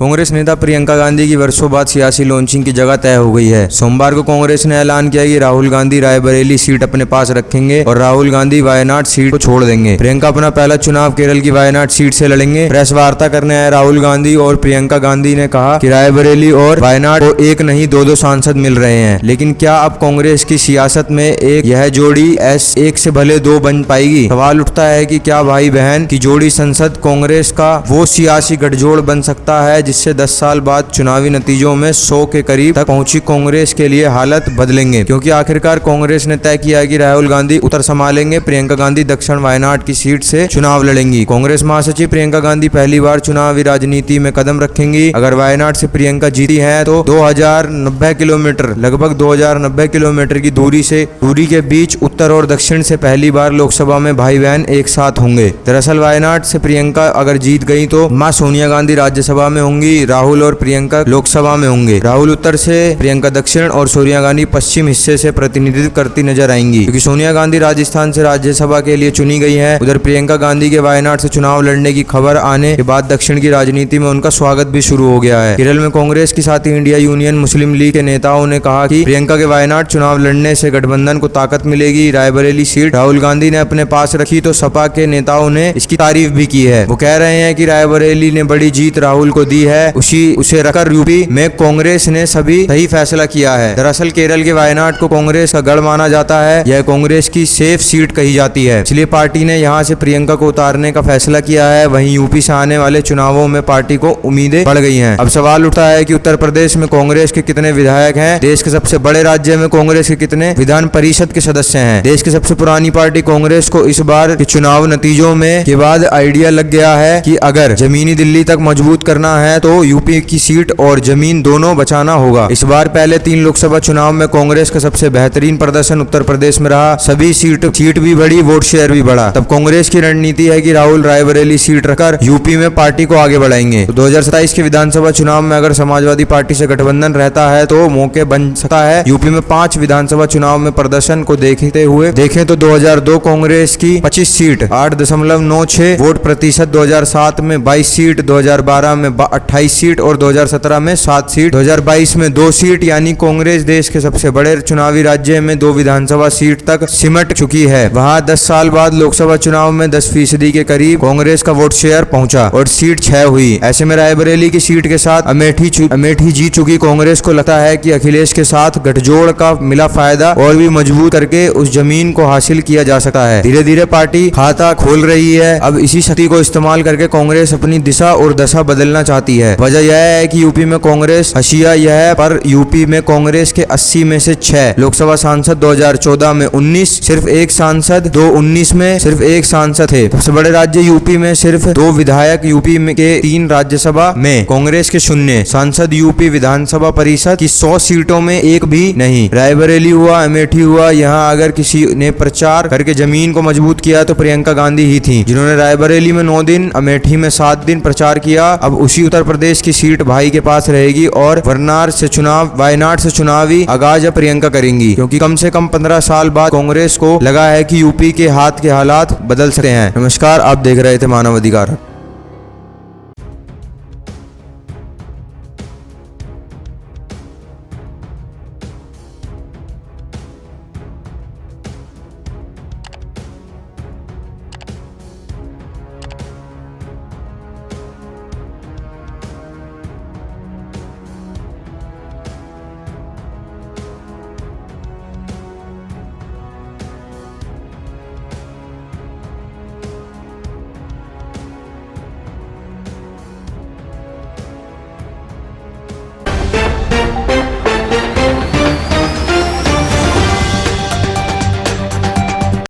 कांग्रेस नेता प्रियंका गांधी की वर्षों बाद सियासी लॉन्चिंग की जगह तय हो गई है। सोमवार को कांग्रेस ने ऐलान किया कि राहुल गांधी रायबरेली सीट अपने पास रखेंगे और राहुल गांधी वायनाड सीट को छोड़ देंगे। प्रियंका अपना पहला चुनाव केरल की वायनाड सीट से लड़ेंगे। प्रेस वार्ता करने आए राहुल गांधी और प्रियंका गांधी ने कहा कि रायबरेली और वायनाड को एक नहीं दो सांसद मिल रहे हैं, लेकिन क्या अब कांग्रेस की सियासत में यह जोड़ी एक से भले दो बन पाएगी? सवाल उठता है कि क्या भाई बहन की जोड़ी संसद कांग्रेस का वो सियासी गठजोड़ बन सकता है जिससे 10 साल बाद चुनावी नतीजों में 100 के करीब तक पहुंची कांग्रेस के लिए हालत बदलेंगे, क्योंकि आखिरकार कांग्रेस ने तय किया कि राहुल गांधी उत्तर संभालेंगे, प्रियंका गांधी दक्षिण वायनाड की सीट से चुनाव लड़ेंगी। कांग्रेस महासचिव प्रियंका गांधी पहली बार चुनावी राजनीति में कदम रखेंगी। अगर वायनाड से प्रियंका जीती है तो 2090 किलोमीटर लगभग 2090 किलोमीटर की दूरी के बीच उत्तर और दक्षिण से पहली बार लोकसभा में भाई बहन एक साथ होंगे। दरअसल वायनाड से प्रियंका अगर जीत गई तो मां सोनिया गांधी राज्यसभा में होंगी, राहुल और प्रियंका लोकसभा में होंगे। राहुल उत्तर से, प्रियंका दक्षिण और सोनिया गांधी पश्चिम हिस्से से प्रतिनिधित्व करती नजर आएंगी, क्योंकि सोनिया गांधी राजस्थान से राज्यसभा के लिए चुनी गई है। उधर प्रियंका गांधी के वायनाड से चुनाव लड़ने की खबर आने के बाद दक्षिण की राजनीति में उनका स्वागत भी शुरू हो गया है। केरल में कांग्रेस के साथ ही इंडिया यूनियन मुस्लिम लीग के नेताओं ने कहा कि प्रियंका के वायनाड चुनाव लड़ने से गठबंधन को ताकत मिलेगी। रायबरेली सीट राहुल गांधी ने अपने पास रखी तो सपा के नेताओं ने इसकी तारीफ भी की है। वो कह रहे हैं कि रायबरेली ने बड़ी जीत राहुल को दी है, उसे रखकर यूपी में कांग्रेस ने सही फैसला किया है। दरअसल केरल के वायनाड को कांग्रेस का गढ़ माना जाता है। यह कांग्रेस की सेफ सीट कही जाती है, इसलिए पार्टी ने यहां से प्रियंका को उतारने का फैसला किया है। वहीं यूपी से आने वाले चुनावों में पार्टी को उम्मीदें बढ़ गई हैं। अब सवाल उठता है कि उत्तर प्रदेश में कांग्रेस के कितने विधायक हैं? देश के सबसे बड़े राज्य में कांग्रेस के कितने विधान परिषद के सदस्य हैं? देश की सबसे पुरानी पार्टी कांग्रेस को इस बार के चुनाव नतीजों में के बाद आइडिया लग गया है कि अगर जमीनी दिल्ली तक मजबूत करना है तो यूपी की सीट और जमीन दोनों बचाना होगा। इस बार पहले 3 लोकसभा चुनाव में कांग्रेस का सबसे बेहतरीन प्रदर्शन उत्तर प्रदेश में रहा। सभी सीट भी बढ़ी, वोट शेयर भी बढ़ा। तब कांग्रेस की रणनीति है कि राहुल रायबरेली सीट रखकर यूपी में पार्टी को आगे बढ़ाएंगे। तो 2027 के विधानसभा चुनाव में अगर समाजवादी पार्टी से गठबंधन रहता है तो मौके बन सकता है। यूपी में 5 विधानसभा चुनाव में प्रदर्शन को देखते हुए देखें तो 2002 कांग्रेस की 25 सीट 8.96 वोट प्रतिशत, 2007 में 22 सीट, 2012 में 28 सीट और 2017 में 7 सीट, 2022 में 2 सीट, यानी कांग्रेस देश के सबसे बड़े चुनावी राज्य में 2 विधानसभा सीट तक सिमट चुकी है। वहां 10 साल बाद लोकसभा चुनाव में 10% के करीब कांग्रेस का वोट शेयर पहुंचा और सीट 6 हुई। ऐसे में रायबरेली की सीट के साथ अमेठी जीत चुकी कांग्रेस को लगता है कि अखिलेश के साथ गठजोड़ का मिला फायदा और भी मजबूत करके उस जमीन को हासिल किया जा सकता है। धीरे धीरे पार्टी खाता खोल रही है। अब इसी शक्ति को इस्तेमाल करके कांग्रेस अपनी दिशा और दशा बदलना चाहती है। वजह यह है कि यूपी में कांग्रेस हशिया यह है, पर यूपी में कांग्रेस के 80 में से 6 लोकसभा सांसद 2014 में 19, सिर्फ एक सांसद 2019 में सिर्फ एक सांसद थे। सबसे बड़े राज्य यूपी में सिर्फ 2 विधायक, यूपी में के 3 राज्यसभा में कांग्रेस के 0 सांसद, यूपी विधानसभा परिषद की 100 सीटों में एक भी नहीं। रायबरेली हुआ, अमेठी हुआ, यहाँ अगर किसी ने प्रचार करके जमीन को मजबूत किया तो प्रियंका गांधी ही थी, जिन्होंने रायबरेली में 9 दिन, अमेठी में 7 दिन प्रचार किया। अब उसी उत्तर प्रदेश की सीट भाई के पास रहेगी और वायनाड से चुनावी आगाज प्रियंका करेंगी, क्योंकि कम से कम 15 साल बाद कांग्रेस को लगा है कि यूपी के हाथ के हालात बदल सकते हैं। नमस्कार, आप देख रहे थे मानव अधिकार।